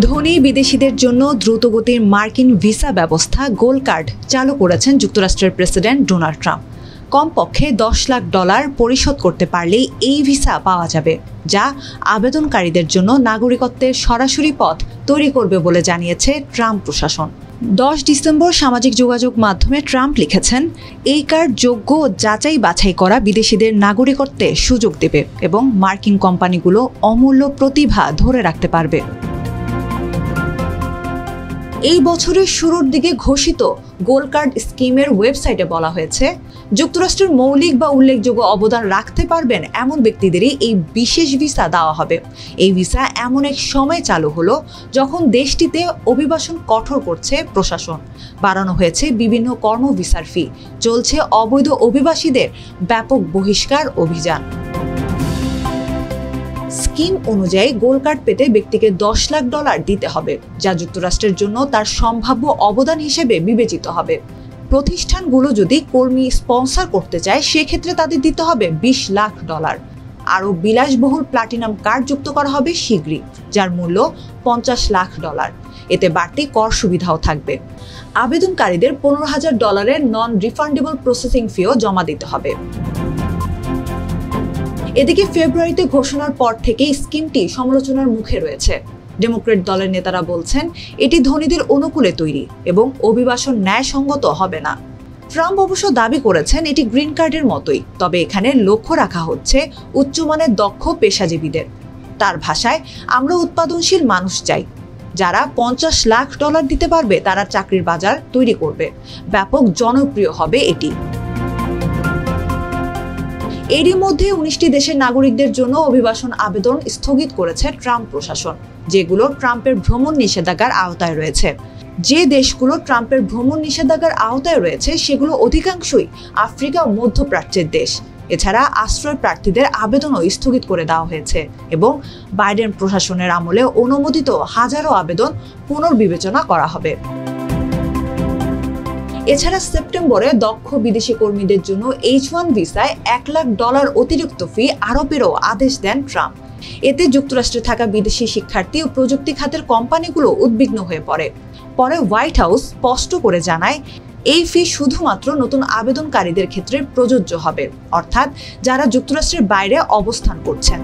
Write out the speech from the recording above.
ধনী বিদেশিদের জন্য দ্রুতগতির মার্কিন ভিসা ব্যবস্থা গোল্ড কার্ড চালু করেছেন যুক্তরাষ্ট্রের প্রেসিডেন্ট ডোনাল্ড ট্রাম্প। কমপক্ষে $10 লাখ পরিশোধ করতে পারলেই এই ভিসা পাওয়া যাবে, যা আবেদনকারীদের জন্য নাগরিকত্বের সরাসরি পথ তৈরি করবে বলে জানিয়েছে ট্রাম্প প্রশাসন। 10 ডিসেম্বর সামাজিক যোগাযোগ মাধ্যমে ট্রাম্প লিখেছেন, এই কার্ড যোগ্য ও যাচাই বাছাই করা বিদেশিদের নাগরিকত্বে সুযোগ দেবে এবং মার্কিন কোম্পানিগুলো অমূল্য প্রতিভা ধরে রাখতে পারবে। এই বছরের শুরুর দিকে ঘোষিত গোল্ড কার্ড স্কিমের ওয়েবসাইটে বলা হয়েছে, যুক্তরাষ্ট্রের মৌলিক বা উল্লেখযোগ্য অবদান রাখতে পারবেন এমন ব্যক্তিদেরই এই বিশেষ ভিসা দেওয়া হবে। এই ভিসা এমন এক সময় চালু হলো যখন দেশটিতে অভিবাসন কঠোর করছে প্রশাসন, বাড়ানো হয়েছে বিভিন্ন কর্ম ভিসার ফি, চলছে অবৈধ অভিবাসীদের ব্যাপক বহিষ্কার অভিযান। স্কিম অনুযায়ী গোল্ড কার্ড পেতে ব্যক্তিকে $10 লাখ দিতে হবে, যা যুক্তরাষ্ট্রের জন্য তার সম্ভাব্য অবদান হিসেবে বিবেচিত হবে। প্রতিষ্ঠানগুলো যদি কর্মী স্পন্সর করতে চায়, সেক্ষেত্রে তাদের দিতে হবে $20 লাখ। আরও বিলাসবহুল প্লাটিনাম কার্ড যুক্ত করা হবে শীঘ্রই, যার মূল্য $50 লাখ। এতে বাড়তি কর সুবিধাও থাকবে। আবেদনকারীদের $15,000 নন রিফান্ডেবল প্রসেসিং ফিও জমা দিতে হবে। এদিকে ফেব্রুয়ারিতে ঘোষণার পর থেকেই স্কিমটি সমালোচনার মুখে রয়েছে। ডেমোক্রেট দলের নেতারা বলছেন, এটি ধনীদের অনুকূলে তৈরি এবং অভিবাসন ন্যায়সঙ্গত হবে না। ট্রাম্প অবশ্য দাবি করেছেন এটি গ্রিন কার্ডের মতোই, তবে এখানে লক্ষ্য রাখা হচ্ছে উচ্চমানের দক্ষ পেশাজীবীদের। তার ভাষায়, আমরা উৎপাদনশীল মানুষ চাই, যারা $50 লাখ দিতে পারবে, তারা চাকরির বাজার তৈরি করবে। ব্যাপক জনপ্রিয় হবে এটি। এরই মধ্যে 19টি দেশের নাগরিকদের জন্য অভিবাসন আবেদন স্থগিত করেছে ট্রাম্প প্রশাসন, যেগুলো ট্রাম্পের ভ্রমণ নিষেধাজ্ঞার আওতায় রয়েছে। যে দেশগুলো ট্রাম্পের ভ্রমণ নিষেধাজ্ঞার আওতায় রয়েছে, সেগুলো অধিকাংশই আফ্রিকা ও মধ্যপ্রাচ্যের দেশ। এছাড়া আশ্রয় প্রার্থীদের আবেদনও স্থগিত করে দেওয়া হয়েছে এবং বাইডেন প্রশাসনের আমলে অনুমোদিত হাজারো আবেদন পুনর্বিবেচনা করা হবে। এছাড়া সেপ্টেম্বরে দক্ষ বিদেশি কর্মীদের জন্য H1 ভিসায় $1 লাখ অতিরিক্ত ফি আরোপেরও আদেশ দেন ট্রাম্প। এতে যুক্তরাষ্ট্রে থাকা বিদেশি শিক্ষার্থী ও প্রযুক্তি খাতের কোম্পানিগুলো উদ্বিগ্ন হয়ে পড়ে। পরে হোয়াইট হাউস স্পষ্ট করে জানায়, এই ফি শুধুমাত্র নতুন আবেদনকারীদের ক্ষেত্রে প্রযোজ্য হবে, অর্থাৎ যারা যুক্তরাষ্ট্রের বাইরে অবস্থান করছেন।